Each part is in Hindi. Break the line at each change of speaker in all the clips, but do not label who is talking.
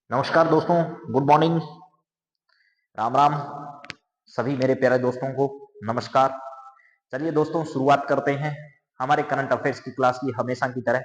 नमस्कार दोस्तों, गुड मॉर्निंग, राम राम। सभी मेरे प्यारे दोस्तों को नमस्कार। चलिए दोस्तों, शुरुआत करते हैं हमारे करंट अफेयर्स की क्लास की हमेशा की तरह।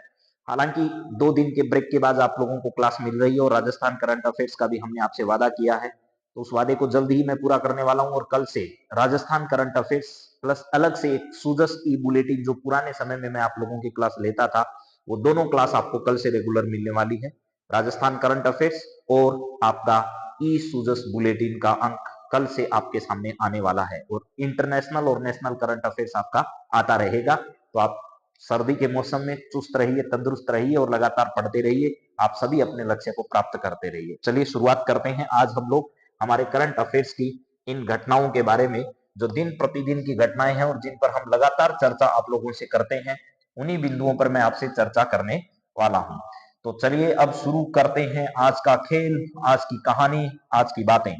हालांकि 2 दिन के ब्रेक के बाद आप लोगों को क्लास मिल रही है और राजस्थान करंट अफेयर्स का भी हमने आपसे वादा किया है, तो उस वादे को जल्द ही मैं पूरा करने वाला हूं। और कल से राजस्थान करंट अफेयर्स प्लस अलग से एक सूजस ई बुलेटिन, जो पुराने समय में मैं आप लोगों की क्लास लेता था, वो दोनों क्लास आपको कल से रेगुलर मिलने वाली है। राजस्थान करंट अफेयर्स और आपका ई सूजस बुलेटिन का अंक कल से आपके सामने आने वाला है। और इंटरनेशनल और नेशनल करंट अफेयर्स आपका आता रहेगा। तो आप सर्दी के मौसम में चुस्त रहिए, तंदुरुस्त रहिए और लगातार पढ़ते रहिए। आप सभी अपने लक्ष्य को प्राप्त करते रहिए। चलिए शुरुआत करते हैं। आज हम लोग हमारे करंट अफेयर्स की इन घटनाओं के बारे में, जो दिन प्रतिदिन की घटनाएं हैं और जिन पर हम लगातार चर्चा आप लोगों से करते हैं, उन्हीं बिंदुओं पर मैं आपसे चर्चा करने वाला हूं। तो चलिए अब शुरू करते हैं आज का खेल, आज की कहानी, आज की बातें।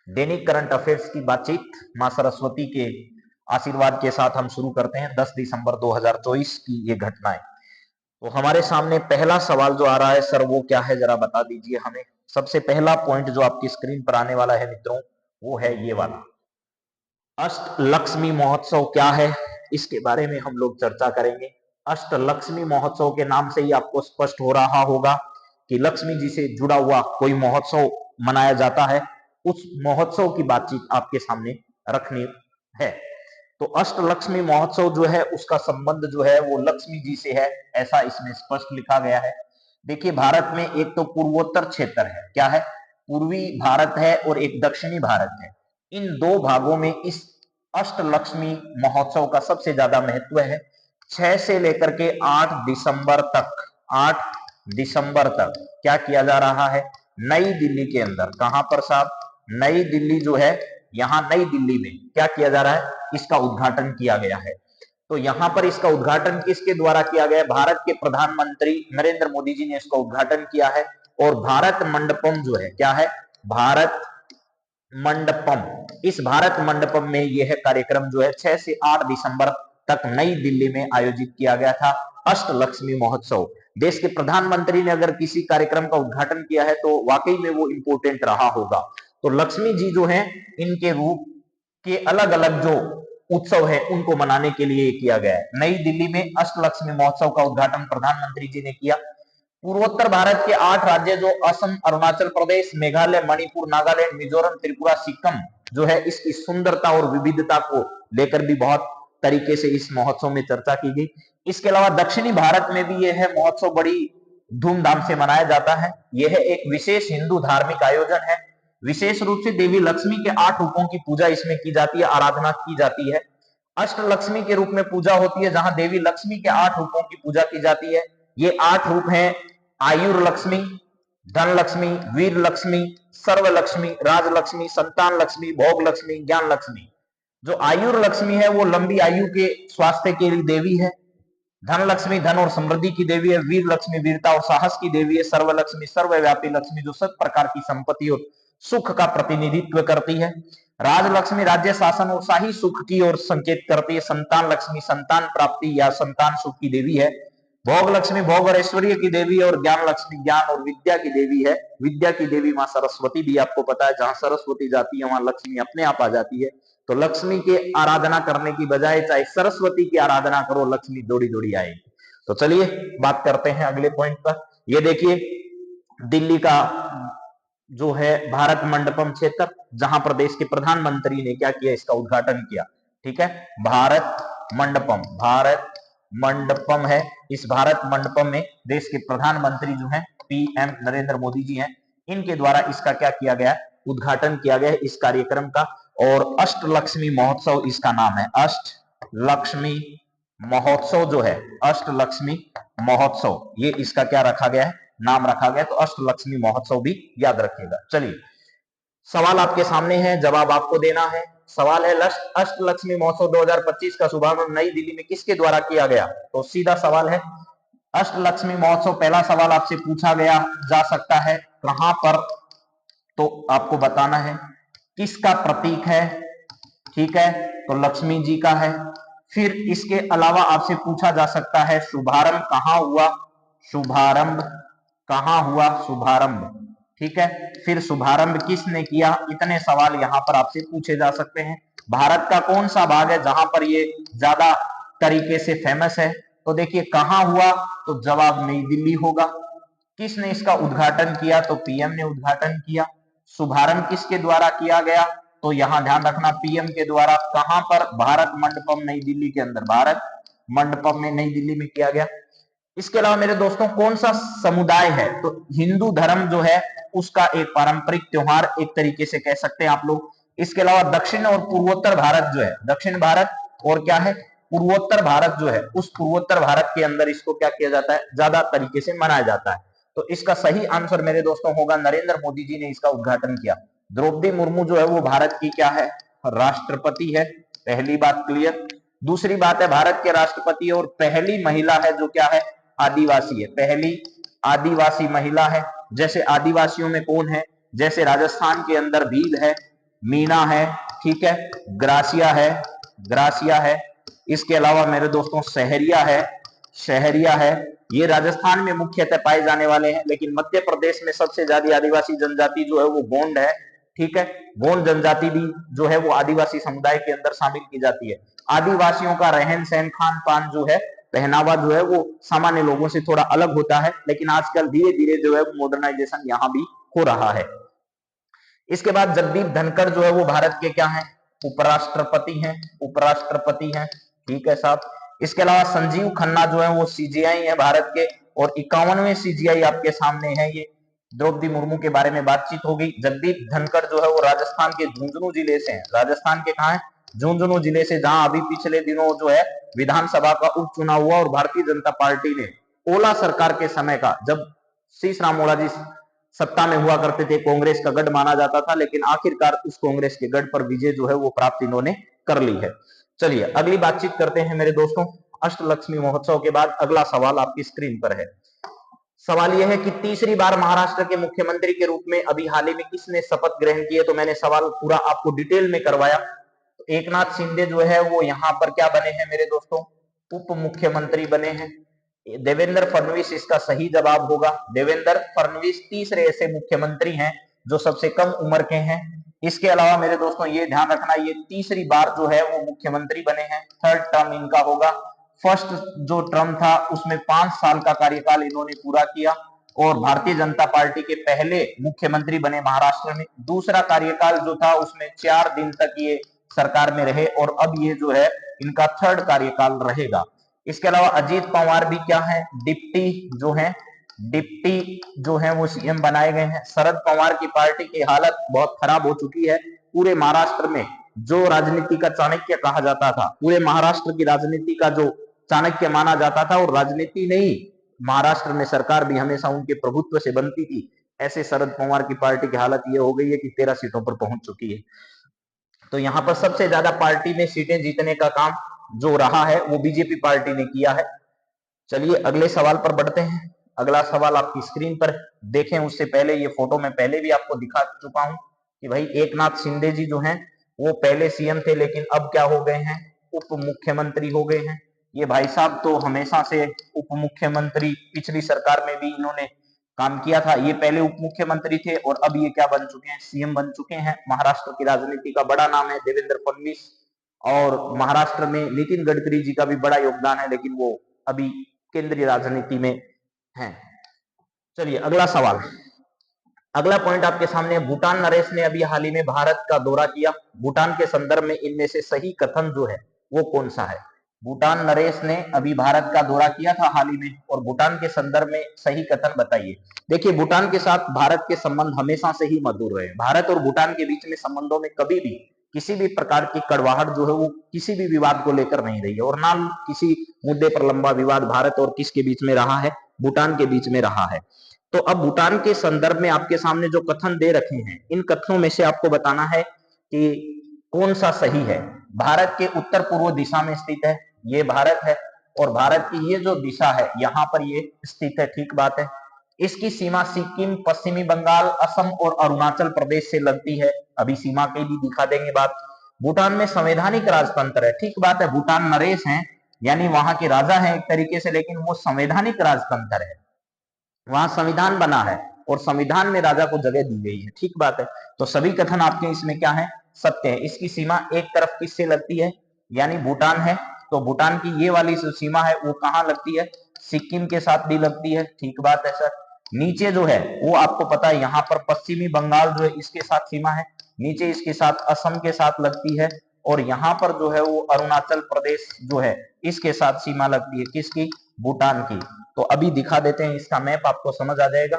दैनिक करंट अफेयर्स की बातचीत मां सरस्वती के आशीर्वाद के साथ हम शुरू करते हैं। 10 दिसंबर 2024 की ये घटनाएं। तो हमारे सामने पहला सवाल जो आ रहा है, सर वो क्या है, जरा बता दीजिए हमें। सबसे पहला पॉइंट जो आपकी स्क्रीन पर आने वाला है मित्रों, वो है ये वाला। अष्टलक्ष्मी महोत्सव क्या है, इसके बारे में हम लोग चर्चा करेंगे। अष्टलक्ष्मी महोत्सव के नाम से ही आपको स्पष्ट हो रहा होगा कि लक्ष्मी जी से जुड़ा हुआ कोई महोत्सव मनाया जाता है। उस महोत्सव की बातचीत आपके सामने रखनी है। तो अष्टलक्ष्मी महोत्सव जो है, उसका संबंध जो है वो लक्ष्मी जी से है, ऐसा इसमें स्पष्ट लिखा गया है। देखिए, भारत में एक तो पूर्वोत्तर क्षेत्र है, क्या है, पूर्वी भारत है, और एक दक्षिणी भारत है। इन दो भागों में इस अष्टलक्ष्मी महोत्सव का सबसे ज्यादा महत्व है। 6 से लेकर के 8 दिसंबर तक, 8 दिसंबर तक क्या किया जा रहा है, नई दिल्ली के अंदर। कहां पर साहब, नई दिल्ली जो है, यहां नई दिल्ली में क्या किया जा रहा है, इसका उद्घाटन किया गया है। तो यहां पर इसका उद्घाटन किसके द्वारा किया गया है, भारत के प्रधानमंत्री नरेंद्र मोदी जी ने इसका उद्घाटन किया है। और भारत मंडपम जो है, क्या है, भारत मंडपम, इस भारत मंडपम में यह कार्यक्रम जो है 6 से 8 दिसंबर तक नई दिल्ली में आयोजित किया गया था। अष्टलक्ष्मी महोत्सव, देश के प्रधानमंत्री ने अगर किसी कार्यक्रम का उद्घाटन किया है तो वाकई में वो इंपोर्टेंट रहा होगा। तो लक्ष्मी जी जो है, इनके रूप के अलग अलग जो उत्सव है उनको मनाने के लिए किया गया है। नई दिल्ली में अष्टलक्ष्मी महोत्सव का उद्घाटन प्रधानमंत्री जी ने किया। पूर्वोत्तर भारत के 8 राज्य जो असम, अरुणाचल प्रदेश, मेघालय, मणिपुर, नागालैंड, मिजोरम, त्रिपुरा, सिक्किम जो है, इसकी सुंदरता और विविधता को लेकर भी बहुत तरीके से इस महोत्सव में चर्चा की गई। इसके अलावा दक्षिणी भारत में भी यह महोत्सव बड़ी धूमधाम से मनाया जाता है। यह एक विशेष हिंदू धार्मिक आयोजन है। विशेष रूप से देवी लक्ष्मी के 8 रूपों की पूजा इसमें की जाती है, आराधना की जाती है। अष्टलक्ष्मी के रूप में पूजा होती है, जहां देवी लक्ष्मी के 8 रूपों की पूजा की जाती है। ये 8 रूप हैं: आयुर लक्ष्मी, धन लक्ष्मी, वीर लक्ष्मी, सर्व लक्ष्मी, राज लक्ष्मी, संतान लक्ष्मी, भोग लक्ष्मी, ज्ञान लक्ष्मी। जो आयुर लक्ष्मी है वो लंबी आयु के स्वास्थ्य के लिए देवी है। धन लक्ष्मी धन और समृद्धि की देवी है। वीर लक्ष्मी वीरता और साहस की देवी है। सर्व लक्ष्मी सर्वव्यापी लक्ष्मी, जो सब प्रकार की संपत्ति और सुख का प्रतिनिधित्व करती है। राज लक्ष्मी राज्य शासन और शाही सुख की ओर संकेत करती है। संतान लक्ष्मी संतान प्राप्ति या संतान सुख की देवी है। भोग लक्ष्मी भोग और ऐश्वर्य की देवी है। और ज्ञान लक्ष्मी ज्ञान और विद्या की देवी है। विद्या की देवी मां सरस्वती भी आपको पता है, जहां सरस्वती जाती है वहां लक्ष्मी अपने आप आ जाती है। तो लक्ष्मी की आराधना करने की बजाय चाहे सरस्वती की आराधना करो, लक्ष्मी दौड़ी दौड़ी आएगी। तो चलिए बात करते हैं अगले पॉइंट पर। ये देखिए, दिल्ली का जो है भारत मंडपम क्षेत्र, जहां प्रदेश के प्रधानमंत्री ने क्या किया, इसका उद्घाटन किया। ठीक है, भारत मंडपम, भारत मंडपम है। इस भारत मंडपम में देश के प्रधानमंत्री जो हैं, पीएम नरेंद्र मोदी जी हैं, इनके द्वारा इसका क्या किया गया, उद्घाटन किया गया इस कार्यक्रम का। और अष्टलक्ष्मी महोत्सव इसका नाम है। अष्टलक्ष्मी महोत्सव जो है, अष्टलक्ष्मी महोत्सव, ये इसका क्या रखा गया है, नाम रखा गया। तो अष्टलक्ष्मी महोत्सव भी याद रखिएगा। चलिए, सवाल आपके सामने है, जवाब आपको देना है। सवाल है, अष्टलक्ष्मी महोत्सव 2025 का शुभारंभ नई दिल्ली में किसके द्वारा किया गया। तो सीधा सवाल है, अष्टलक्ष्मी महोत्सव, पहला सवाल आपसे पूछा गया जा सकता है कहां पर, तो आपको बताना है किसका प्रतीक है। ठीक है, तो लक्ष्मी जी का है। फिर इसके अलावा आपसे पूछा जा सकता है शुभारंभ कहां हुआ, शुभारंभ कहां हुआ, शुभारंभ ठीक है। फिर शुभारंभ किसने किया, इतने सवाल यहाँ पर आपसे पूछे जा सकते हैं। भारत का कौन सा भाग है जहां पर ये ज्यादा तरीके से फेमस है, तो देखिए कहां हुआ, तो जवाब नई दिल्ली होगा। किसने इसका उद्घाटन किया, तो पीएम ने उद्घाटन किया। शुभारंभ किसके द्वारा किया गया, तो यहां ध्यान रखना पीएम के द्वारा। कहां पर, भारत मंडपम नई दिल्ली के अंदर, भारत मंडपम में नई दिल्ली में किया गया। इसके अलावा मेरे दोस्तों कौन सा समुदाय है, तो हिंदू धर्म जो है उसका एक पारंपरिक त्योहार एक तरीके से कह सकते हैं आप लोग। इसके अलावा दक्षिण और पूर्वोत्तर भारत जो है, दक्षिण भारत और क्या है, पूर्वोत्तर भारत जो है, उस पूर्वोत्तर भारत के अंदर इसको क्या किया जाता है, ज्यादा तरीके से मनाया जाता है। तो इसका सही आंसर मेरे दोस्तों होगा, नरेंद्र मोदी जी ने इसका उद्घाटन किया। द्रौपदी मुर्मू जो है वो भारत की क्या है, राष्ट्रपति है। पहली बात क्लियर। दूसरी बात है भारत के राष्ट्रपति और पहली महिला है जो क्या है, आदिवासी है, पहली आदिवासी महिला है। जैसे आदिवासियों में कौन है, जैसे राजस्थान के अंदर भील है, मीना है, ठीक है, ग्रासिया है, ग्रासिया है। इसके अलावा मेरे दोस्तों सहरिया है, शहरिया है। ये राजस्थान में मुख्यतः पाए जाने वाले हैं, लेकिन मध्य प्रदेश में सबसे ज्यादा आदिवासी जनजाति जो है वो गोंड है, ठीक है। गोंड जनजाति भी जो है वो आदिवासी समुदाय के अंदर शामिल की जाती है। आदिवासियों का रहन सहन, खान पान जो है, पहनावा जो है वो सामान्य लोगों से थोड़ा अलग होता है, लेकिन आजकल धीरे धीरे जो है मॉडर्नाइजेशन यहाँ भी हो रहा है। इसके बाद जगदीप धनखड़ जो है वो भारत के क्या हैं, उपराष्ट्रपति हैं, उपराष्ट्रपति हैं, ठीक है साहब। इसके अलावा संजीव खन्ना जो है वो सीजीआई है भारत के, और 51वें सीजीआई आपके सामने है। ये द्रौपदी मुर्मू के बारे में बातचीत होगी। जगदीप धनखड़ जो है वो राजस्थान के झुंझुनू जिले से हैं, राजस्थान के कहा है, झुंझुनू जिले से, जहां अभी पिछले दिनों जो है विधानसभा का उपचुनाव हुआ और भारतीय जनता पार्टी ने ओला सरकार के समय का, जब शीश रामोड़ा जी सत्ता में हुआ करते थे, कांग्रेस का गढ़ माना जाता था, लेकिन आखिरकार उस कांग्रेस के गढ़ पर विजय जो है वो प्राप्त इन्होंने कर ली है। चलिए अगली बातचीत करते हैं मेरे दोस्तों। अष्टलक्ष्मी महोत्सव के बाद अगला सवाल आपकी स्क्रीन पर है। सवाल यह है कि तीसरी बार महाराष्ट्र के मुख्यमंत्री के रूप में अभी हाल ही में किसने शपथ ग्रहण किए, तो मैंने सवाल पूरा आपको डिटेल में करवाया। तो एकनाथ शिंदे जो है वो यहाँ पर क्या बने हैं मेरे दोस्तों, उप मुख्यमंत्री बने हैं। देवेंद्र फडणवीस इसका सही जवाब होगा। देवेंद्र फडणवीस तीसरे ऐसे मुख्यमंत्री हैं जो सबसे कम उम्र के हैं। इसके अलावा मेरे दोस्तों ये ध्यान रखना, ये तीसरी बार जो है वो मुख्यमंत्री बने हैं, थर्ड टर्म इनका होगा। फर्स्ट जो टर्म था उसमें 5 साल का कार्यकाल इन्होंने पूरा किया और भारतीय जनता पार्टी के पहले मुख्यमंत्री बने महाराष्ट्र में। दूसरा कार्यकाल जो था उसमें 4 दिन तक ये सरकार में रहे और अब ये जो है इनका थर्ड कार्यकाल रहेगा। इसके अलावा अजीत पवार भी क्या है, डिप्टी जो है, डिप्टी जो है वो सीएम बनाए गए हैं। शरद पवार की पार्टी की हालत बहुत खराब हो चुकी है। पूरे महाराष्ट्र में जो राजनीति का चाणक्य कहा जाता था, पूरे महाराष्ट्र की राजनीति का जो चाणक्य माना जाता था, और राजनीति नहीं, महाराष्ट्र में सरकार भी हमेशा उनके प्रभुत्व से बनती थी। ऐसे शरद पवार की पार्टी की हालत ये हो गई है कि 13 सीटों पर पहुंच चुकी है। तो यहाँ पर सबसे ज्यादा पार्टी में सीटें जीतने का काम जो रहा है वो बीजेपी पार्टी ने किया है। चलिए अगले सवाल पर बढ़ते हैं। अगला सवाल आपकी स्क्रीन पर देखें, उससे पहले ये फोटो मैं पहले भी आपको दिखा चुका हूं कि भाई एकनाथ शिंदे जी जो हैं वो पहले सीएम थे, लेकिन अब क्या हो गए हैं, उप मुख्यमंत्री हो गए हैं। ये भाई साहब तो हमेशा से उप मुख्यमंत्री, पिछली सरकार में भी इन्होंने काम किया था। ये पहले उप मुख्यमंत्री थे और अब ये क्या बन चुके हैं, सीएम बन चुके हैं। महाराष्ट्र की राजनीति का बड़ा नाम है देवेंद्र फडणवीस, और महाराष्ट्र में नितिन गडकरी जी का भी बड़ा योगदान है, लेकिन वो अभी केंद्रीय राजनीति में हैं। चलिए अगला सवाल, अगला पॉइंट आपके सामने। भूटान नरेश ने अभी हाल ही में भारत का दौरा किया। भूटान के संदर्भ में इनमें से सही कथन जो है वो कौन सा है। भूटान नरेश ने अभी भारत का दौरा किया था हाल ही में, और भूटान के संदर्भ में सही कथन बताइए। देखिए भूटान के साथ भारत के संबंध हमेशा से ही मधुर रहे। भारत और भूटान के बीच में संबंधों में कभी भी किसी भी प्रकार की कड़वाहट जो है वो किसी भी विवाद को लेकर नहीं रही है, और ना किसी मुद्दे पर लंबा विवाद भारत और किसके बीच में रहा है, भूटान के बीच में रहा है। तो अब भूटान के संदर्भ में आपके सामने जो कथन दे रखे हैं, इन कथनों में से आपको बताना है कि कौन सा सही है। भारत के उत्तर पूर्व दिशा में स्थित है, ये भारत है, और भारत की ये जो दिशा है यहाँ पर ये स्थित है, ठीक बात है। इसकी सीमा सिक्किम, पश्चिमी बंगाल, असम और अरुणाचल प्रदेश से लगती है। अभी सीमा के भी दिखा देंगे बात। भूटान में संवैधानिक राजतंत्र है, ठीक बात है। भूटान नरेश हैं, यानी वहां के राजा हैं एक तरीके से, लेकिन वो संवैधानिक राजतंत्र है, वहां संविधान बना है और संविधान में राजा को जगह दी गई है। ठीक बात है। तो सभी कथन आपके इसमें क्या है, सत्य है। इसकी सीमा एक तरफ किससे लगती है, यानी भूटान है। तो भूटान की ये वाली जो सीमा है वो कहाँ लगती है, सिक्किम के साथ भी लगती है। ठीक बात है सर। नीचे जो है वो आपको पता है, यहाँ पर पश्चिमी बंगाल जो है इसके साथ सीमा है, नीचे इसके साथ असम के साथ लगती है, और यहाँ पर जो है वो अरुणाचल प्रदेश जो है इसके साथ सीमा लगती है। किसकी, भूटान की। तो अभी दिखा देते हैं इसका मैप, आपको समझ आ जाएगा।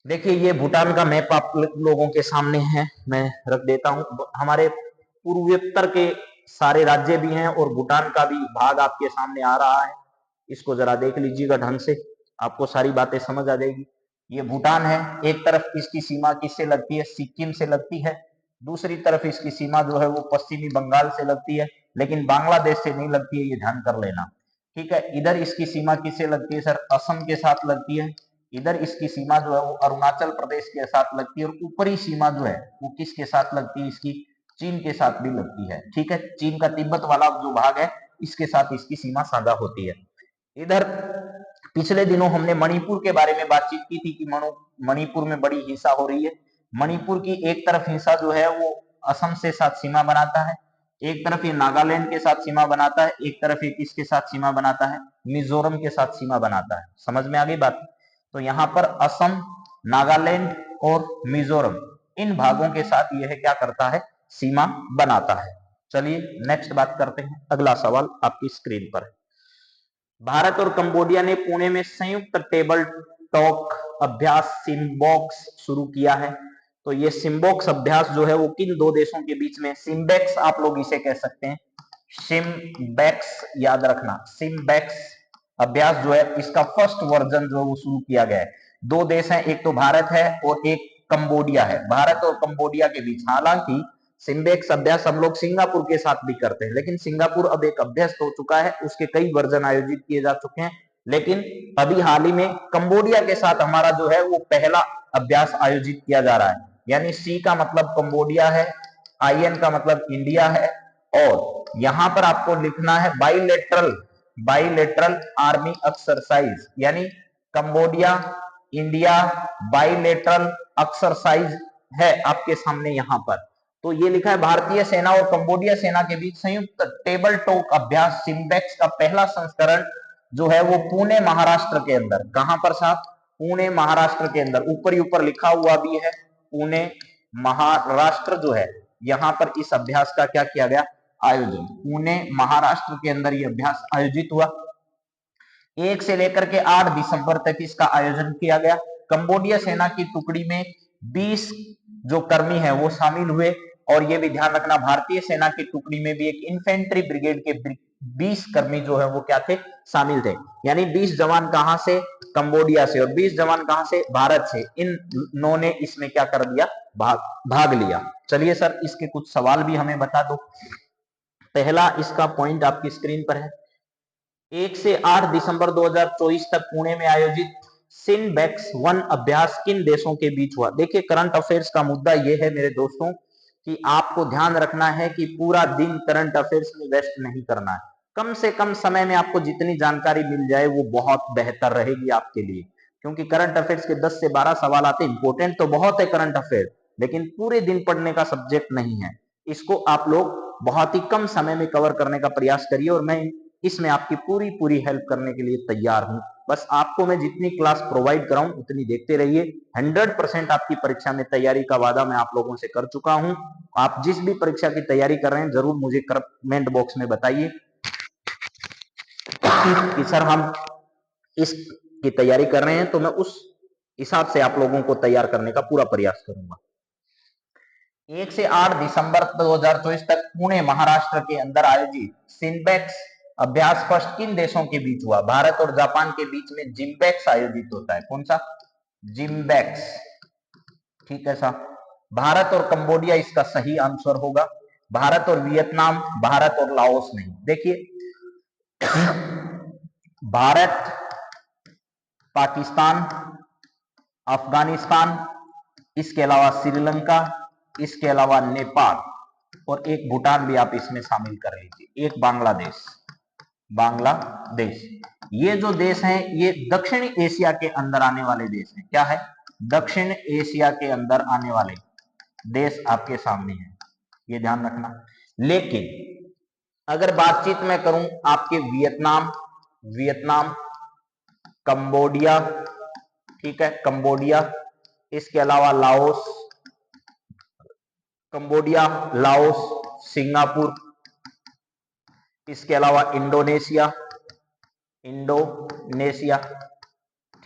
देखिए ये भूटान का मैप आप लोगों के सामने है, मैं रख देता हूं। हमारे पूर्वोत्तर के सारे राज्य भी हैं और भूटान का भी भाग आपके सामने आ रहा है। इसको जरा देख लीजिएगा ढंग से, आपको सारी बातें समझ आ जाएगी। ये भूटान है, एक तरफ इसकी सीमा किससे लगती है, सिक्किम से लगती है। दूसरी तरफ इसकी सीमा जो है वो पश्चिमी बंगाल से लगती है, लेकिन बांग्लादेश से नहीं लगती है, ये ध्यान कर लेना। ठीक है। इधर इसकी सीमा किससे लगती है सर, असम के साथ लगती है। इधर इसकी सीमा जो है वो अरुणाचल प्रदेश के साथ लगती है, और ऊपरी सीमा जो है वो किसके साथ लगती है, इसकी चीन के साथ भी लगती है। ठीक है। चीन का तिब्बत वाला जो भाग है इसके साथ इसकी सीमा साझा होती है। इधर पिछले दिनों हमने मणिपुर के बारे में बातचीत की थी कि मणिपुर में बड़ी हिंसा हो रही है। मणिपुर की एक तरफ हिंसा जो है वो असम से साथ सीमा बनाता है, एक तरफ ये नागालैंड के साथ सीमा बनाता है, एक तरफ ये किसके साथ सीमा बनाता है, मिजोरम के साथ सीमा बनाता है। समझ में आ गई बात। तो यहाँ पर असम, नागालैंड और मिजोरम, इन भागों के साथ यह क्या करता है, सीमा बनाता है। चलिए नेक्स्ट बात करते हैं। अगला सवाल आपकी स्क्रीन पर है। भारत और कंबोडिया ने पुणे में संयुक्त टेबल टॉक अभ्यास सिम्बॉक्स शुरू किया है। तो ये सिम्बॉक्स अभ्यास जो है वो किन दो देशों के बीच में, सिम्बैक्स आप लोग इसे कह सकते हैं, सिम्बैक्स याद रखना। सिम्बैक्स अभ्यास जो है इसका फर्स्ट वर्जन जो है वो शुरू किया गया है। दो देश हैं, एक तो भारत है और एक कंबोडिया है। भारत और कंबोडिया के बीच, हालांकि सिम्बैक्स अभ्यास हम लोग सिंगापुर के साथ भी करते हैं, लेकिन सिंगापुर अब एक अभ्यस्त हो चुका है, उसके कई वर्जन आयोजित किए जा चुके हैं। लेकिन अभी हाल ही में कंबोडिया के साथ हमारा जो है वो पहला अभ्यास आयोजित किया जा रहा है। यानी सी का मतलब कंबोडिया है, IN का मतलब इंडिया है, और यहां पर आपको लिखना है बाइलेटरल आर्मी एक्सरसाइज, यानी कंबोडिया इंडिया बाइलेटरल एक्सरसाइज है आपके सामने यहां पर। तो ये लिखा है भारतीय सेना और कंबोडिया सेना के बीच संयुक्त टेबल टॉक अभ्यास सिम्बैक्स का पहला संस्करण जो है वो पुणे महाराष्ट्र के अंदर, कहां पर साहब, पुणे महाराष्ट्र के अंदर, ऊपर ही ऊपर लिखा हुआ भी है पुणे महाराष्ट्र जो है, यहां पर इस अभ्यास का क्या किया गया, आयोजन। पुणे महाराष्ट्र के अंदर यह अभ्यास आयोजित हुआ। 1 से लेकर के 8 दिसंबर तक इसका आयोजन किया गया। कंबोडिया सेना की टुकड़ी में 20 जो कर्मी है वो शामिल हुए, और ये भी ध्यान रखना भारतीय सेना की टुकड़ी में भी एक इन्फेंट्री ब्रिगेड के 20 कर्मी जो है वो क्या थे, शामिल थे। यानी 20 जवान कहां से, कंबोडिया से, और 20 जवान कहां से, भारत से। इन्होंने इसमें क्या कर दिया, भाग लिया। चलिए सर इसके कुछ सवाल भी हमें बता दो। पहला इसका पॉइंट आपकी स्क्रीन पर है। 1 से 8 दिसंबर 2024 तक पुणे में आयोजित सिम्बैक्स 1 अभ्यास किन देशों के बीच हुआ। देखिए करंट अफेयर्स का मुद्दा यह है मेरे दोस्तों कि आपको ध्यान रखना है कि पूरा दिन करंट अफेयर्स में वेस्ट नहीं करना है। कम से कम समय में आपको जितनी जानकारी मिल जाए वो बहुत बेहतर रहेगी आपके लिए, क्योंकि करंट अफेयर्स के 10 से 12 सवाल आते हैं। इंपॉर्टेंट तो बहुत है करंट अफेयर, लेकिन पूरे दिन पढ़ने का सब्जेक्ट नहीं है। इसको आप लोग बहुत ही कम समय में कवर करने का प्रयास करिए, और मैं इसमें आपकी पूरी हेल्प करने के लिए तैयार हूं। बस आपको मैं जितनी क्लास प्रोवाइड कराऊं उतनी देखते रहिए। 100% आपकी परीक्षा में तैयारी का वादा मैं आप लोगों से कर चुका हूं। आप जिस भी परीक्षा की तैयारी कर रहे हैं जरूर मुझे कमेंट बॉक्स में बताइए कि सर हम इसकी तैयारी कर रहे हैं, तो मैं उस हिसाब से आप लोगों को तैयार करने का पूरा प्रयास करूंगा। 1 से 8 दिसंबर 2024 तक पुणे महाराष्ट्र के अंदर आयोजित सिम्बैक्स अभ्यास फर्स्ट किन देशों के बीच हुआ। भारत और जापान के बीच में जिम्बैक्स आयोजित होता है। कौन सा, जिम्बैक्स। ठीक है साहब। भारत और कंबोडिया इसका सही आंसर होगा। भारत और वियतनाम, भारत और लाओस नहीं। देखिए भारत, पाकिस्तान, अफगानिस्तान, इसके अलावा श्रीलंका, इसके अलावा नेपाल, और एक भूटान भी आप इसमें शामिल कर लीजिए, एक बांग्लादेश। बांग्लादेश। ये जो देश हैं ये दक्षिण एशिया के अंदर आने वाले देश हैं। क्या है? दक्षिण एशिया के अंदर आने वाले देश आपके सामने हैं, ये ध्यान रखना। लेकिन अगर बातचीत में करूं आपके वियतनाम, कंबोडिया, ठीक है, कंबोडिया, इसके अलावा लाओस, कंबोडिया, लाओस, सिंगापुर, इसके अलावा इंडोनेशिया,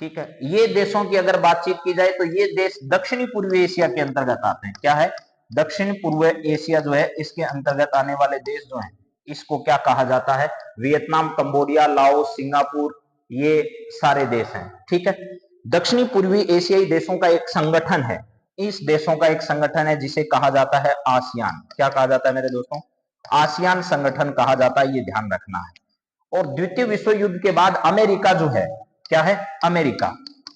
ठीक है, ये देशों की अगर बातचीत की जाए तो ये देश दक्षिणी पूर्व एशिया के अंतर्गत आते हैं। क्या है? दक्षिण पूर्व एशिया जो है इसके अंतर्गत आने वाले देश जो हैं इसको क्या कहा जाता है? वियतनाम, कंबोडिया, लाओस, सिंगापुर, ये सारे देश हैं। ठीक है, दक्षिणी पूर्वी एशियाई देशों का एक संगठन है, इस देशों का एक संगठन है जिसे कहा जाता है आसियान। क्या कहा जाता है मेरे दोस्तों? आसियान संगठन कहा जाता है, ये ध्यान रखना है। और द्वितीय विश्व युद्ध के बाद अमेरिका जो है, क्या है?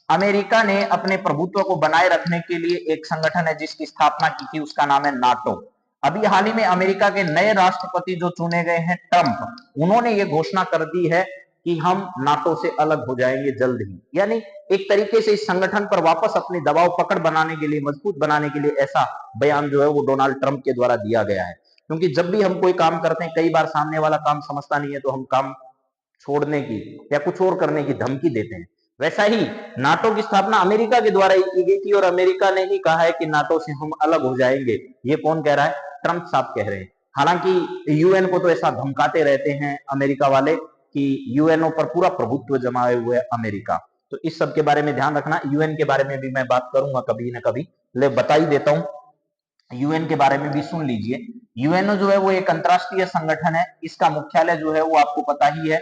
अमेरिका ने अपने प्रभुत्व को बनाए रखने के लिए एक संगठन है जिसकी स्थापना की थी, उसका नाम है नाटो। अभी हाल ही में अमेरिका के नए राष्ट्रपति जो चुने गए हैं ट्रंप, उन्होंने ये घोषणा कर दी है कि हम नाटो से अलग हो जाएंगे जल्द ही। यानी एक तरीके से इस संगठन पर वापस अपनी दबाव पकड़ बनाने के लिए, मजबूत बनाने के लिए ऐसा बयान जो है वो डोनाल्ड ट्रंप के द्वारा दिया गया है। क्योंकि जब भी हम कोई काम करते हैं, कई बार सामने वाला काम समझता नहीं है तो हम काम छोड़ने की या कुछ और करने की धमकी देते हैं। वैसा ही नाटो की स्थापना अमेरिका के द्वारा ही की गई थी और अमेरिका ने ही कहा है कि नाटो से हम अलग हो जाएंगे। ये कौन कह रहा है? ट्रंप साहब कह रहे हैं। हालांकि यूएन को तो ऐसा धमकाते रहते हैं अमेरिका वाले कि यूएनओ पर पूरा प्रभुत्व जमाए हुए अमेरिका। तो इस सब के बारे में ध्यान रखना। यूएन के बारे में भी मैं बात करूंगा कभी ना कभी, ले बता ही देता हूं। यूएन के बारे में भी सुन लीजिए। यूएनओ जो है वो एक अंतरराष्ट्रीय संगठन है, इसका मुख्यालय जो है वो आपको पता ही है।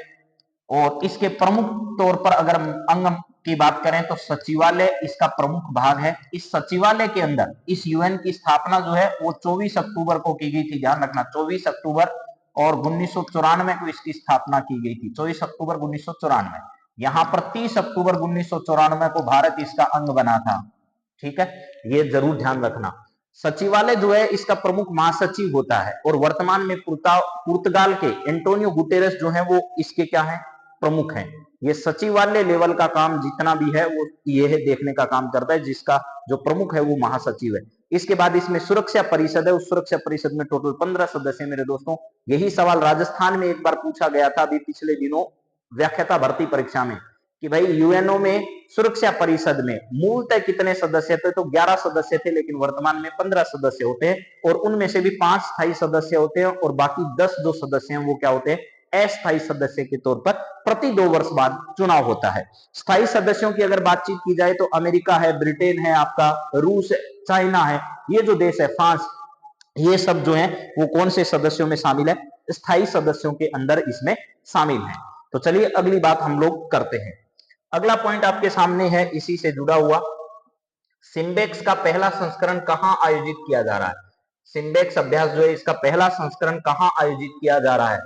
और इसके प्रमुख तौर पर अगर अंग की बात करें तो सचिवालय इसका प्रमुख भाग है। इस सचिवालय के अंदर इस यूएन की स्थापना जो है वो 24 अक्टूबर को की गई थी, ध्यान रखना 24 अक्टूबर, और 1994 को इसकी स्थापना की गई थी, 24 अक्टूबर 1994। यहां पर 30 अक्टूबर 1994 को भारत इसका अंग बना था। ठीक है, ये जरूर ध्यान रखना। सचिवालय जो है इसका प्रमुख महासचिव होता है और वर्तमान में पुर्तगाल के एंटोनियो गुटेरेस जो है वो इसके क्या है? प्रमुख हैं। ये सचिवालय लेवल का काम जितना भी है वो ये है देखने का काम करता है, जिसका जो प्रमुख है वो महासचिव है। इसके बाद इसमें सुरक्षा परिषद है, उस सुरक्षा परिषद में टोटल 15 सदस्य हैं मेरे दोस्तों। यही सवाल राजस्थान में एक बार पूछा गया था अभी पिछले दिनों व्याख्याता भर्ती परीक्षा में कि भाई यूएनओ में सुरक्षा परिषद में मूलतः कितने सदस्य थे? तो 11 सदस्य थे, लेकिन वर्तमान में 15 सदस्य होते हैं और उनमें से भी 5 स्थायी सदस्य होते हैं और बाकी 10 जो सदस्य हैं वो क्या होते हैं? अस्थायी सदस्य के तौर पर प्रति 2 वर्ष बाद चुनाव होता है। स्थायी सदस्यों की अगर बातचीत की जाए तो अमेरिका है, ब्रिटेन है, आपका रूस, चाइना है, ये जो देश है, फ्रांस, ये सब जो है वो कौन से सदस्यों में शामिल है? स्थायी सदस्यों के अंदर इसमें शामिल है। तो चलिए अगली बात हम लोग करते हैं। अगला पॉइंट आपके सामने है इसी से जुड़ा हुआ, सिम्बेक्स का पहला संस्करण कहां आयोजित किया जा रहा है? सिम्बेक्स अभ्यास जो है इसका पहला संस्करण कहां आयोजित किया जा रहा है?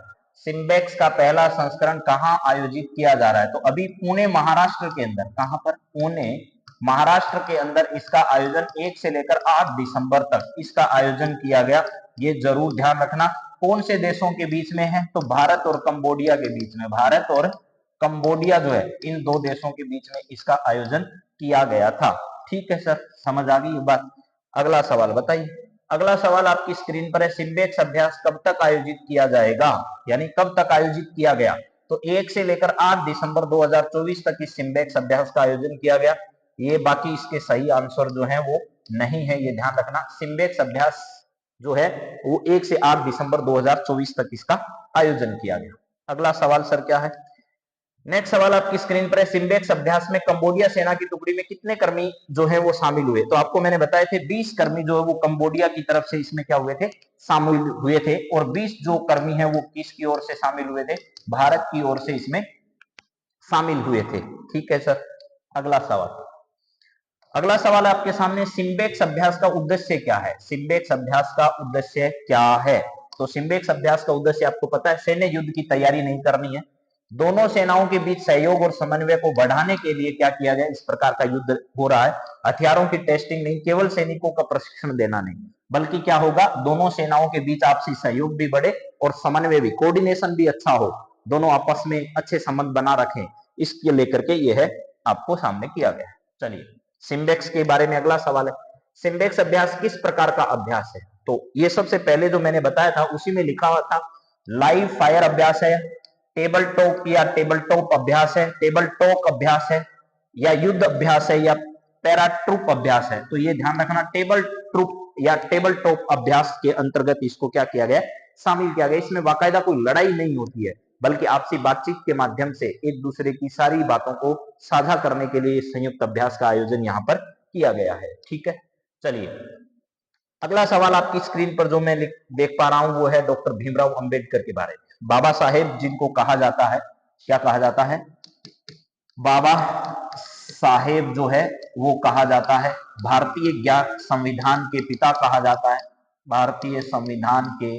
सिम्बेक्स का पहला संस्करण कहां आयोजित किया जा रहा है? तो अभी पुणे महाराष्ट्र के अंदर, कहां पर? पुणे महाराष्ट्र के अंदर इसका आयोजन 1 से लेकर 8 दिसंबर तक इसका आयोजन किया गया। ये जरूर ध्यान रखना। कौन से देशों के बीच में है? तो भारत और कंबोडिया के बीच में। भारत और कंबोडिया जो है इन दो देशों के बीच में इसका आयोजन किया गया था। ठीक है सर, समझ आ गई बात। अगला सवाल बताइए। अगला सवाल आपकी स्क्रीन पर है, सिम्बेक्स अभ्यास कब तक आयोजित किया जाएगा? यानी कब तक आयोजित किया गया? तो 1 से लेकर 8 दिसंबर 2024 तक इस सिम्बेक्स अभ्यास का आयोजन किया गया। ये बाकी इसके सही आंसर जो है वो नहीं है, ये ध्यान रखना। सिम्बेक्स अभ्यास जो है वो 1 से 8 दिसंबर 2024 तक इसका आयोजन किया गया। अगला सवाल सर क्या है? नेक्स्ट सवाल आपकी स्क्रीन पर है, सिम्बेक्स अभ्यास में कंबोडिया सेना की टुकड़ी में कितने कर्मी जो है वो शामिल हुए? तो आपको मैंने बताए थे 20 कर्मी जो है वो कंबोडिया की तरफ से इसमें क्या हुए थे? शामिल हुए थे। और 20 जो कर्मी है वो किसकी ओर से शामिल हुए थे? भारत की ओर से इसमें शामिल हुए थे। ठीक है सर, अगला सवाल। अगला सवाल आपके सामने, सिम्बेक्स अभ्यास का उद्देश्य क्या है? सिम्बेक्स अभ्यास का उद्देश्य क्या है? तो सिम्बेक्स अभ्यास का उद्देश्य आपको पता है, सैन्य युद्ध की तैयारी नहीं करनी है, दोनों सेनाओं के बीच सहयोग और समन्वय को बढ़ाने के लिए क्या किया गया? इस प्रकार का युद्ध हो रहा है। हथियारों की टेस्टिंग नहीं, केवल सैनिकों का प्रशिक्षण देना नहीं, बल्कि क्या होगा? दोनों सेनाओं के बीच आपसी सहयोग भी बढ़े और समन्वय भी, कोऑर्डिनेशन भी अच्छा हो, दोनों आपस में अच्छे संबंध बना रखें, इसके लेकर के यह है आपको सामने किया गया है। चलिए सिम्बेक्स के बारे में अगला सवाल है, सिम्बेक्स अभ्यास किस प्रकार का अभ्यास है? तो ये सबसे पहले जो मैंने बताया था उसी में लिखा हुआ था, लाइव फायर अभ्यास है, टेबल टॉक या टेबल टॉप अभ्यास है, टेबल टॉक अभ्यास है, या युद्ध अभ्यास है, या पैरा ट्रूप अभ्यास है। तो ये ध्यान रखना, टेबल ट्रूप या टेबल टॉप अभ्यास के अंतर्गत इसको क्या किया गया, शामिल किया गया। इसमें बाकायदा कोई लड़ाई नहीं होती है, बल्कि आपसी बातचीत के माध्यम से एक दूसरे की सारी बातों को साझा करने के लिए संयुक्त अभ्यास का आयोजन यहाँ पर किया गया है। ठीक है, चलिए अगला सवाल आपकी स्क्रीन पर जो मैं देख पा रहा हूं वो है डॉक्टर भीमराव अंबेडकर के बारे में। बाबा साहेब जिनको कहा जाता है, क्या कहा जाता है, बाबा साहेब जो है वो कहा जाता है, भारतीय ज्ञात संविधान के पिता कहा जाता है, भारतीय संविधान के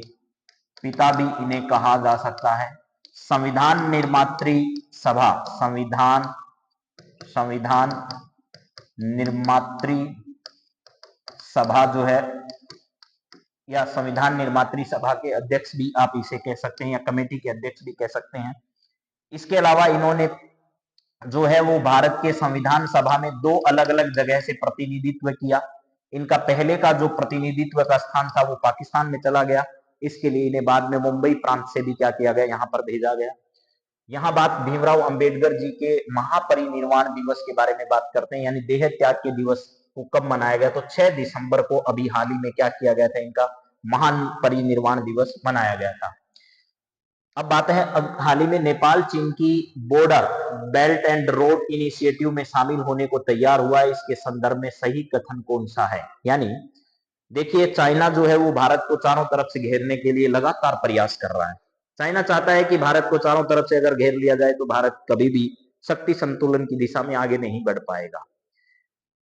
पिता भी इन्हें कहा जा सकता है। संविधान निर्मात्री सभा, संविधान निर्मात्री सभा जो है, या संविधान निर्मात्री सभा के अध्यक्ष भी आप इसे कह सकते हैं, या कमेटी के अध्यक्ष भी कह सकते हैं। इसके अलावा इन्होंने जो है वो भारत के संविधान सभा में 2 अलग अलग जगह से प्रतिनिधित्व किया। इनका पहले का जो प्रतिनिधित्व का स्थान था वो पाकिस्तान में चला गया, इसके लिए इन्हें बाद में मुंबई प्रांत से भी क्या किया गया, यहाँ पर भेजा गया। यहाँ बात भीमराव अंबेडकर जी के महापरिनिर्वाण दिवस के बारे में बात करते हैं, यानी देह त्याग के दिवस को कब मनाया गया, तो 6 दिसंबर को अभी हाल ही में क्या किया गया था, इनका महान परिनिर्वाण दिवस मनाया गया था। अब बात है, अब हाल ही में नेपाल चीन की border belt and road initiative में शामिल होने को तैयार हुआ है, इसके संदर्भ में सही कथन कौन सा है? यानी देखिए चाइना जो है वो भारत को चारों तरफ से घेरने के लिए लगातार प्रयास कर रहा है। चाइना चाहता है कि भारत को चारों तरफ से अगर घेर लिया जाए तो भारत कभी भी शक्ति संतुलन की दिशा में आगे नहीं बढ़ पाएगा,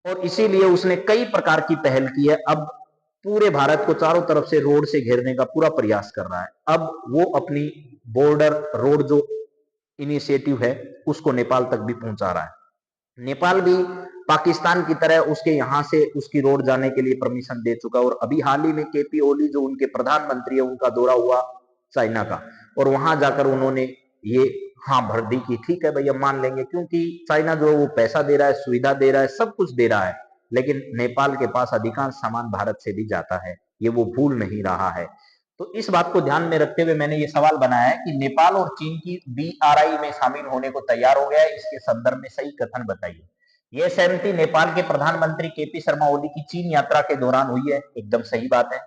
और इसीलिए उसने कई प्रकार की पहल की है। अब पूरे भारत को चारों तरफ से रोड से घेरने का पूरा प्रयास कर रहा है। अब वो अपनी बॉर्डर रोड जो इनिशिएटिव है उसको नेपाल तक भी पहुंचा रहा है। नेपाल भी पाकिस्तान की तरह उसके यहां से उसकी रोड जाने के लिए परमिशन दे चुका, और अभी हाल ही में केपी ओली जो उनके प्रधानमंत्री है उनका दौरा हुआ चाइना का, और वहां जाकर उन्होंने ये हाँ भर दी कि ठीक है भैया मान लेंगे, क्योंकि चाइना जो है वो पैसा दे रहा है, सुविधा दे रहा है, सब कुछ दे रहा है, लेकिन नेपाल के पास अधिकांश सामान भारत से भी जाता है, ये वो भूल नहीं रहा है। तो इस बात को ध्यान में रखते हुए मैंने ये सवाल बनाया है कि नेपाल और चीन की BRI में शामिल होने को तैयार हो गया है, इसके संदर्भ में सही कथन बताइए। यह सहमति नेपाल के प्रधानमंत्री केपी शर्मा ओली की चीन यात्रा के दौरान हुई है, एकदम सही बात है।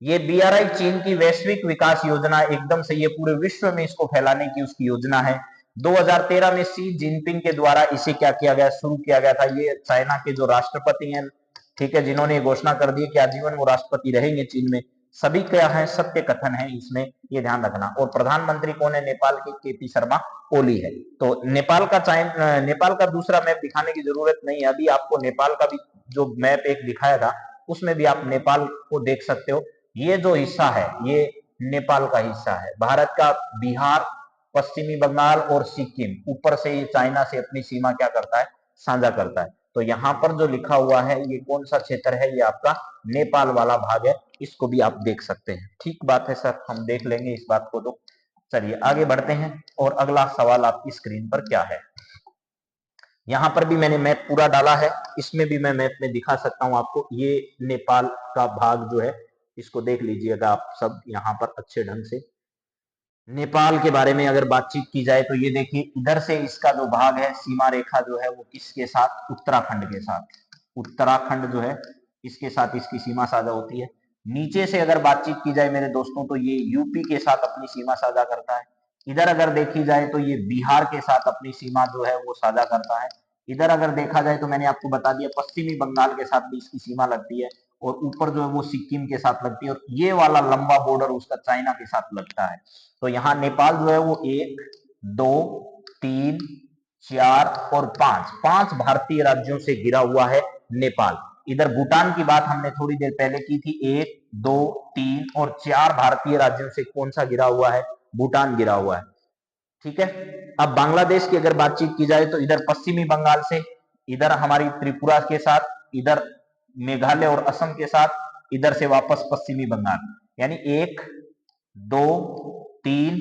ये BRI चीन की वैश्विक विकास योजना, एकदम सही है, पूरे विश्व में इसको फैलाने की उसकी योजना है। 2013 में शी जिनपिंग के द्वारा इसे क्या किया गया, शुरू किया गया था। ये चाइना के जो राष्ट्रपति हैं, ठीक है, जिन्होंने घोषणा कर दी कि आजीवन वो राष्ट्रपति रहेंगे चीन में, सभी क्या है, सत्य कथन है इसमें, ये ध्यान रखना। और प्रधानमंत्री कौन है, नेपाल के केपी शर्मा ओली है। तो नेपाल का दूसरा मैप दिखाने की जरूरत नहीं है, अभी आपको नेपाल का भी जो मैप एक दिखाया था उसमें भी आप नेपाल को देख सकते हो। ये जो हिस्सा है ये नेपाल का हिस्सा है। भारत का बिहार, पश्चिमी बंगाल और सिक्किम, ऊपर से ये चाइना से अपनी सीमा क्या करता है, साझा करता है। तो यहाँ पर जो लिखा हुआ है ये कौन सा क्षेत्र है, ये आपका नेपाल वाला भाग है, इसको भी आप देख सकते हैं। ठीक बात है सर, हम देख लेंगे इस बात को। तो चलिए आगे बढ़ते हैं, और अगला सवाल आपकी स्क्रीन पर क्या है। यहाँ पर भी मैंने मैप पूरा डाला है, इसमें भी मैं मैप में दिखा सकता हूँ आपको। ये नेपाल का भाग जो है इसको देख लीजिएगा आप सब यहाँ पर अच्छे ढंग से। नेपाल के बारे में अगर बातचीत की जाए तो ये देखिए इधर से इसका जो भाग है, सीमा रेखा जो है वो किसके साथ, उत्तराखंड के साथ। उत्तराखंड जो है इसके साथ इसकी सीमा साझा होती है। नीचे से अगर बातचीत की जाए मेरे दोस्तों तो ये यूपी के साथ अपनी सीमा साझा करता है। इधर अगर देखी जाए तो ये बिहार के साथ अपनी सीमा जो है वो साझा करता है। इधर अगर देखा जाए तो मैंने आपको बता दिया पश्चिमी बंगाल के साथ भी इसकी सीमा लगती है, और ऊपर जो है वो सिक्किम के साथ लगती है, और ये वाला लंबा बॉर्डर उसका चाइना के साथ लगता है। तो यहाँ नेपाल जो है वो 1 2 3 4 और 5 भारतीय राज्यों से घिरा हुआ है नेपाल। इधर भूटान की बात हमने थोड़ी देर पहले की थी, 1 2 3 और 4 भारतीय राज्यों से कौन सा घिरा हुआ है, भूटान घिरा हुआ है। ठीक है, अब बांग्लादेश की अगर बातचीत की जाए तो इधर पश्चिमी बंगाल से, इधर हमारी त्रिपुरा के साथ, इधर मेघालय और असम के साथ, इधर से वापस पश्चिमी बंगाल, यानी 1 2 3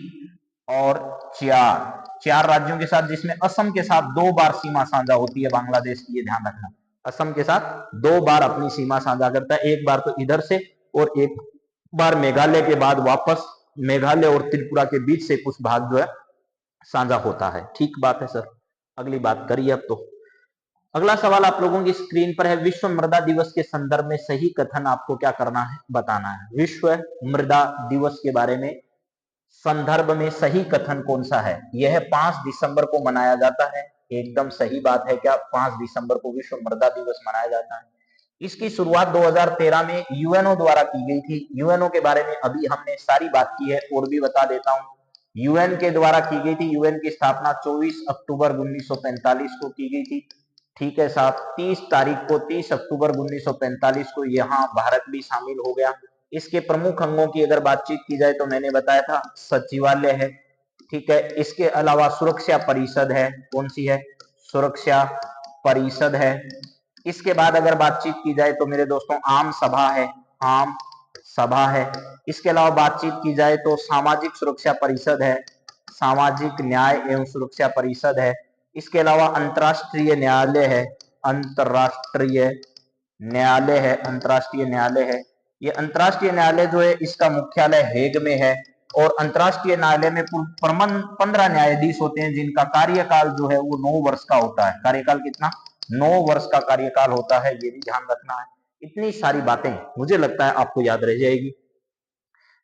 और चार चार राज्यों के साथ, जिसमें असम के साथ 2 बार सीमा साझा होती है बांग्लादेश की, ये ध्यान रखना। असम के साथ 2 बार अपनी सीमा साझा करता है, एक बार तो इधर से और एक बार मेघालय के बाद वापस मेघालय और त्रिपुरा के बीच से कुछ भाग जो है साझा होता है। ठीक बात है सर, अगली बात करिए अब तो। अगला सवाल आप लोगों की स्क्रीन पर है, विश्व मृदा दिवस के संदर्भ में सही कथन आपको क्या करना है, बताना है। विश्व मृदा दिवस के बारे में संदर्भ में सही कथन कौन सा है? यह 5 दिसंबर को मनाया जाता है। एकदम सही बात है, क्या 5 दिसंबर को विश्व मृदा दिवस मनाया जाता है। इसकी शुरुआत 2013 में यूएनओ द्वारा की गई थी। यूएनओ के बारे में अभी हमने सारी बात की है, और भी बता देता हूं। यूएन के द्वारा की गई थी। यूएन की स्थापना 24 अक्टूबर 1945 को की गई थी। ठीक है साहब, 30 अक्टूबर 1945 को यहाँ भारत भी शामिल हो गया। इसके प्रमुख अंगों की अगर बातचीत की जाए तो मैंने बताया था सचिवालय है, ठीक है। इसके अलावा सुरक्षा परिषद है, कौन सी है? सुरक्षा परिषद है। इसके बाद अगर बातचीत की जाए तो मेरे दोस्तों आम सभा है, आम सभा है। इसके अलावा बातचीत की जाए तो सामाजिक सुरक्षा परिषद है, सामाजिक न्याय एवं सुरक्षा परिषद है। इसके अलावा अंतर्राष्ट्रीय न्यायालय है, अंतर्राष्ट्रीय न्यायालय है, अंतर्राष्ट्रीय न्यायालय है। ये अंतर्राष्ट्रीय न्यायालय जो है इसका मुख्यालय हेग में है, और अंतर्राष्ट्रीय न्यायालय में कुल 15 न्यायाधीश होते हैं, जिनका कार्यकाल जो है वो 9 वर्ष का होता है। कार्यकाल कितना? 9 वर्ष का कार्यकाल होता है, ये भी ध्यान रखना है। इतनी सारी बातें मुझे लगता है आपको याद रह जाएगी।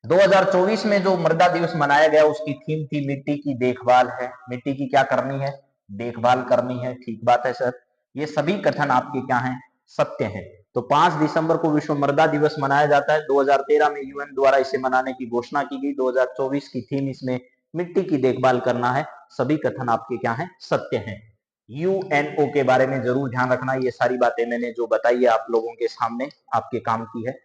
2024 में जो मृदा दिवस मनाया गया उसकी थीम थी मिट्टी की देखभाल है। मिट्टी की क्या करनी है? देखभाल करनी है। ठीक बात है सर, ये सभी कथन आपके क्या हैं? सत्य हैं। तो 5 दिसंबर को विश्व मृदा दिवस मनाया जाता है। 2013 में यूएन द्वारा इसे मनाने की घोषणा की गई। 2024 की थीम इसमें मिट्टी की देखभाल करना है। सभी कथन आपके क्या हैं? सत्य हैं। यूएनओ के बारे में जरूर ध्यान रखना, ये सारी बातें मैंने जो बताई है आप लोगों के सामने आपके काम की है।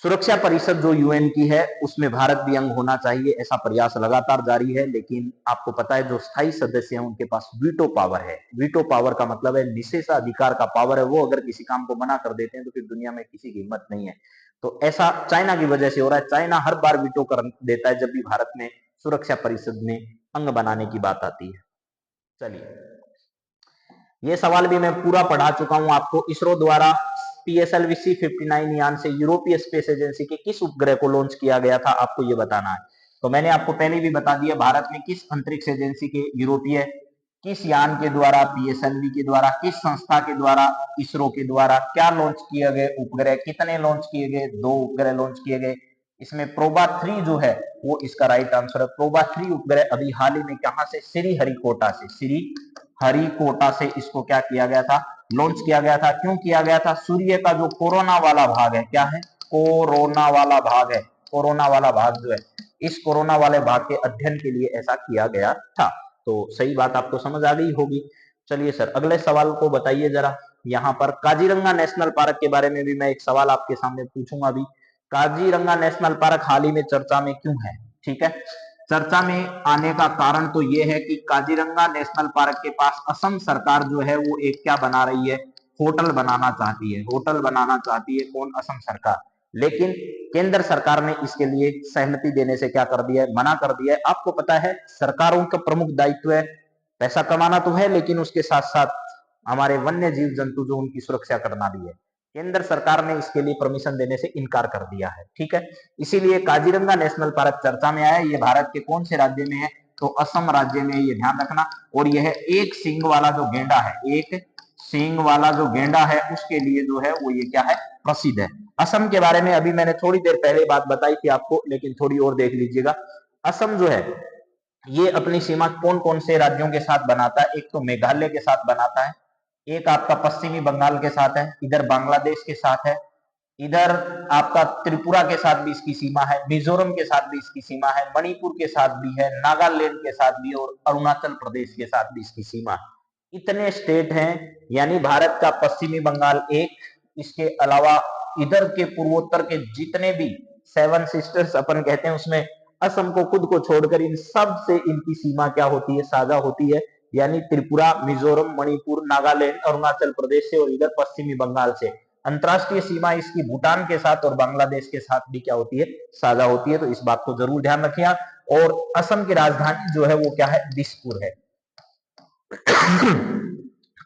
सुरक्षा परिषद जो यूएन की है उसमें भारत भी अंग होना चाहिए, ऐसा प्रयास लगातार जारी है। लेकिन आपको पता है जो स्थायी सदस्य हैं उनके पास वीटो पावर है। वीटो पावर का मतलब है निषेधाधिकार का पावर है। वो अगर किसी काम को मना कर देते हैं तो फिर दुनिया में किसी की हिम्मत नहीं है। तो ऐसा चाइना की वजह से हो रहा है। चाइना हर बार वीटो कर देता है जब भी भारत में सुरक्षा परिषद में अंग बनाने की बात आती है। चलिए, ये सवाल भी मैं पूरा पढ़ा चुका हूं आपको। इसरो द्वारा PSLV C-59 यान से यूरोपीय स्पेस एजेंसी के किस उपग्रह को लॉन्च किया गया था, आपको ये बताना है। तो मैंने आपको पहले भी बता दिया, भारत में किस अंतरिक्ष एजेंसी के, यूरोपीय, किस यान के द्वारा, PSLV के द्वारा, किस संस्था के द्वारा, इसरो के द्वारा, क्या लॉन्च किए गए उपग्रह, कितने लॉन्च किए गए? 2 उपग्रह लॉन्च किए गए। इसमें प्रोबा 3 जो है वो इसका राइट आंसर है। प्रोबा 3 उपग्रह अभी हाल ही में कहां से? श्रीहरिकोटा से, श्रीहरिकोटा से इसको क्या किया गया था? लॉन्च किया गया था। क्यों किया गया था? सूर्य का जो कोरोना वाला भाग है, क्या है? कोरोना वाला भाग है। कोरोना वाला भाग जो है, इस कोरोना वाले भाग के अध्ययन के लिए ऐसा किया गया था। तो सही बात आपको समझ आ गई होगी। चलिए सर, अगले सवाल को बताइए जरा। यहाँ पर काजीरंगा नेशनल पार्क के बारे में भी मैं एक सवाल आपके सामने पूछूंगा अभी। काजीरंगा नेशनल पार्क हाल ही में चर्चा में क्यों है? ठीक है, चर्चा में आने का कारण तो यह है कि काजीरंगा नेशनल पार्क के पास असम सरकार जो है वो एक क्या बना रही है? होटल बनाना चाहती है। होटल बनाना चाहती है कौन? असम सरकार। लेकिन केंद्र सरकार ने इसके लिए सहमति देने से क्या कर दिया है? मना कर दिया है। आपको पता है सरकारों का प्रमुख दायित्व है पैसा कमाना तो है, लेकिन उसके साथ साथ हमारे वन्य जीव जंतु जो उनकी सुरक्षा करना भी है। केंद्र सरकार ने इसके लिए परमिशन देने से इनकार कर दिया है। ठीक है, इसीलिए काजीरंगा नेशनल पार्क चर्चा में आया। ये भारत के कौन से राज्य में है? तो असम राज्य में, ये ध्यान रखना। और यह एक सींग वाला जो गेंडा है, एक सींग वाला जो गेंडा है उसके लिए जो है वो ये क्या है? प्रसिद्ध है। असम के बारे में अभी मैंने थोड़ी देर पहले बात बताई थी आपको, लेकिन थोड़ी और देख लीजिएगा। असम जो है ये अपनी सीमा कौन कौन से राज्यों के साथ बनाता है? एक तो मेघालय के साथ बनाता है, एक आपका पश्चिमी बंगाल के साथ है, इधर बांग्लादेश के साथ है, इधर आपका त्रिपुरा के साथ भी इसकी सीमा है, मिजोरम के साथ भी इसकी सीमा है, मणिपुर के साथ भी है, नागालैंड के साथ भी, और अरुणाचल प्रदेश के साथ भी इसकी सीमा है। इतने स्टेट हैं, यानी भारत का पश्चिमी बंगाल एक, इसके अलावा इधर के पूर्वोत्तर के जितने भी 7 सिस्टर्स अपन कहते हैं उसमें असम को खुद को छोड़कर इन सब से इनकी सीमा क्या होती है? साझा होती है। यानी त्रिपुरा, मिजोरम, मणिपुर, नागालैंड, अरुणाचल प्रदेश से, और इधर पश्चिमी बंगाल से। अंतरराष्ट्रीय सीमा इसकी भूटान के साथ और बांग्लादेश के साथ भी क्या होती है, साझा होती है। तो इस बात को जरूर ध्यान रखिए आप। और असम की राजधानी जो है वो क्या है, दिसपुर है।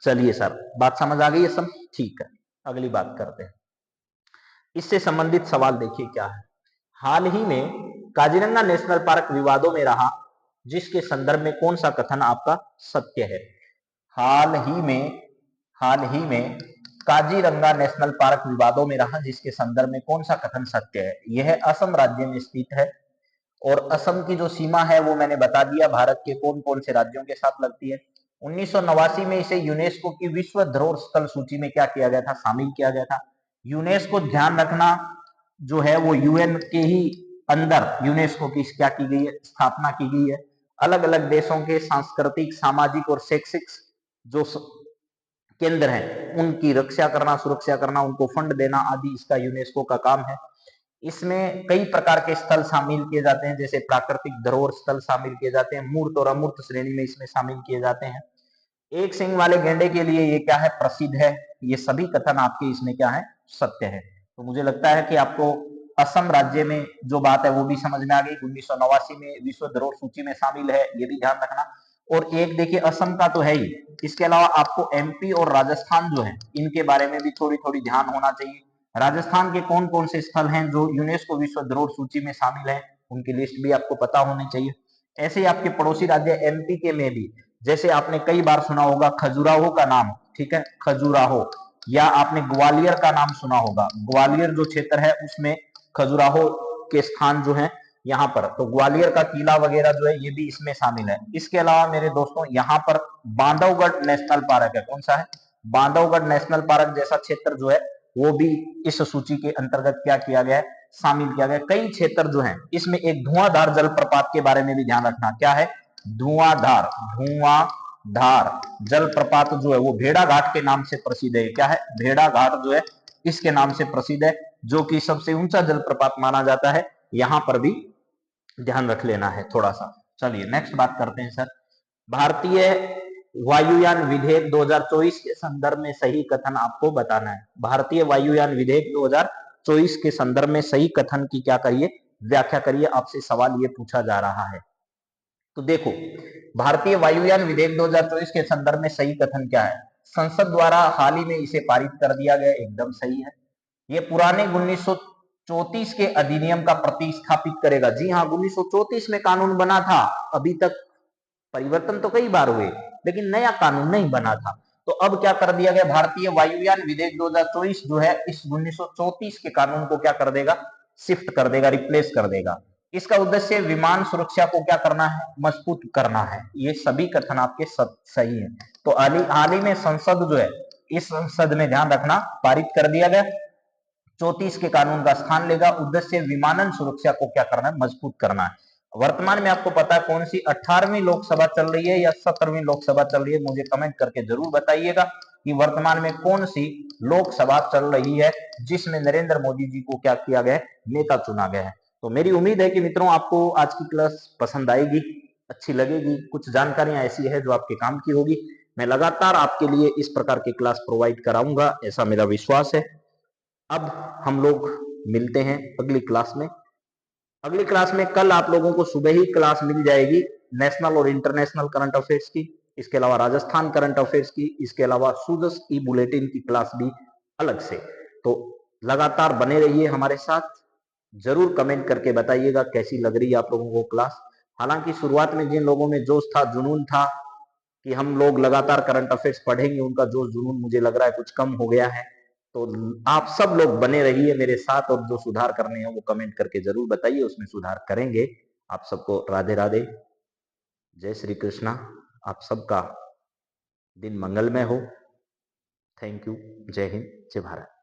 चलिए सर, बात समझ आ गई है सब, ठीक है, अगली बात करते हैं। इससे संबंधित सवाल देखिए क्या है। हाल ही में काजीरंगा नेशनल पार्क विवादों में रहा, जिसके संदर्भ में कौन सा कथन आपका सत्य है? हाल ही में काजीरंगा नेशनल पार्क विवादों में रहा, जिसके संदर्भ में कौन सा कथन सत्य है? यह असम राज्य में स्थित है और असम की जो सीमा है वो मैंने बता दिया, भारत के कौन कौन से राज्यों के साथ लगती है। 1989 में इसे यूनेस्को की विश्व धरोहर स्थल सूची में क्या किया गया था, शामिल किया गया था। यूनेस्को, ध्यान रखना, जो है वो यूएन के ही अंदर यूनेस्को की क्या की गई है, स्थापना की गई है। अलग अलग देशों के सांस्कृतिक, सामाजिक और शैक्षिक जो केंद्र हैं उनकी रक्षा करना, सुरक्षा करना, उनको फंड देना आदि इसका यूनेस्को का काम है। इसमें कई प्रकार के स्थल शामिल किए जाते हैं, जैसे प्राकृतिक धरोहर स्थल शामिल किए जाते हैं, मूर्त और अमूर्त श्रेणी में इसमें शामिल किए जाते हैं। एक सींग वाले गेंडे के लिए ये क्या है, प्रसिद्ध है। ये सभी कथन आपके इसमें क्या है, सत्य है। तो मुझे लगता है कि आपको असम राज्य में जो बात है वो भी समझ में आ गई। 1989 में विश्व धरोहर सूची में शामिल है, ये भी ध्यान रखना। और एक देखिए, असम का तो है ही, इसके अलावा आपको एमपी और राजस्थान जो है इनके बारे में भी थोड़ी थोड़ी ध्यान होना चाहिए। राजस्थान के कौन कौन से स्थल हैं जो यूनेस्को विश्व धरोहर सूची में शामिल है, उनकी लिस्ट भी आपको पता होनी चाहिए। ऐसे ही आपके पड़ोसी राज्य एमपी के में भी, जैसे आपने कई बार सुना होगा खजुराहो का नाम, ठीक है, खजुराहो, या आपने ग्वालियर का नाम सुना होगा। ग्वालियर जो क्षेत्र है उसमें खजुराहो के स्थान जो है यहाँ पर, तो ग्वालियर का किला वगैरह जो है ये भी इसमें शामिल है। इसके अलावा मेरे दोस्तों यहाँ पर बांधवगढ़ नेशनल पार्क है। कौन सा है? बांधवगढ़ नेशनल पार्क जैसा क्षेत्र जो है वो भी इस सूची के अंतर्गत क्या किया गया है, शामिल किया गया। कई क्षेत्र जो है इसमें, एक धुआंधार जलप्रपात के बारे में भी ध्यान रखना। क्या है? धुआंधार जलप्रपात जो है वो भेड़ा घाट के नाम से प्रसिद्ध है। क्या है? भेड़ा घाट जो है इसके नाम से प्रसिद्ध है, जो कि सबसे ऊंचा जलप्रपात माना जाता है। यहां पर भी ध्यान रख लेना है थोड़ा सा। चलिए नेक्स्ट बात करते हैं सर। भारतीय वायुयान विधेयक 2024 के संदर्भ में सही कथन आपको बताना है। भारतीय वायुयान विधेयक 2024 के संदर्भ में सही कथन की क्या करिए, व्याख्या करिए। आपसे सवाल ये पूछा जा रहा है। तो देखो, भारतीय वायुयान विधेयक 2024 के संदर्भ में सही कथन क्या है? संसद द्वारा हाल ही में इसे पारित कर दिया गया, एकदम सही है। ये पुराने 1934 के अधिनियम का प्रतिस्थापित करेगा। जी हाँ, 1934 में कानून बना था, अभी तक परिवर्तन तो कई बार हुए लेकिन नया कानून नहीं बना था। तो अब क्या कर दिया गया, भारतीय वायुयान विधेयक 2024 जो है इस 1934 के कानून को क्या कर देगा, शिफ्ट कर देगा, रिप्लेस कर देगा। इसका उद्देश्य विमान सुरक्षा को क्या करना है, मजबूत करना है। ये सभी कथन आपके सही है। तो हाल ही में संसद जो है, इस संसद में ध्यान रखना पारित कर दिया गया, 34 के कानून का स्थान लेगा। उद्देश्य विमानन सुरक्षा को क्या करना है, मजबूत करना है। वर्तमान में आपको पता है कौन सी 18वीं लोकसभा चल रही है या 17वीं लोकसभा चल रही है? मुझे कमेंट करके जरूर बताइएगा कि वर्तमान में कौन सी लोकसभा चल रही है जिसमें नरेंद्र मोदी जी को क्या किया गया है, नेता चुना गया है। तो मेरी उम्मीद है कि मित्रों आपको आज की क्लास पसंद आएगी, अच्छी लगेगी। कुछ जानकारियां ऐसी है जो आपके काम की होगी। मैं लगातार आपके लिए इस प्रकार की क्लास प्रोवाइड कराऊंगा, ऐसा मेरा विश्वास है। अब हम लोग मिलते हैं अगली क्लास में। अगली क्लास में कल आप लोगों को सुबह ही क्लास मिल जाएगी नेशनल और इंटरनेशनल करंट अफेयर्स की, इसके अलावा राजस्थान करंट अफेयर्स की, इसके अलावा सूजस ई बुलेटिन की क्लास भी अलग से। तो लगातार बने रहिए हमारे साथ। जरूर कमेंट करके बताइएगा कैसी लग रही है आप लोगों को क्लास। हालांकि शुरुआत में जिन लोगों में जोश था, जुनून था कि हम लोग लगातार करंट अफेयर्स पढ़ेंगे, उनका जोश जुनून मुझे लग रहा है कुछ कम हो गया है। तो आप सब लोग बने रहिए मेरे साथ, और जो सुधार करने हैं वो कमेंट करके जरूर बताइए, उसमें सुधार करेंगे। आप सबको राधे राधे, जय श्री कृष्णा। आप सबका दिन मंगलमय हो। Thank you. जय हिंद, जय भारत।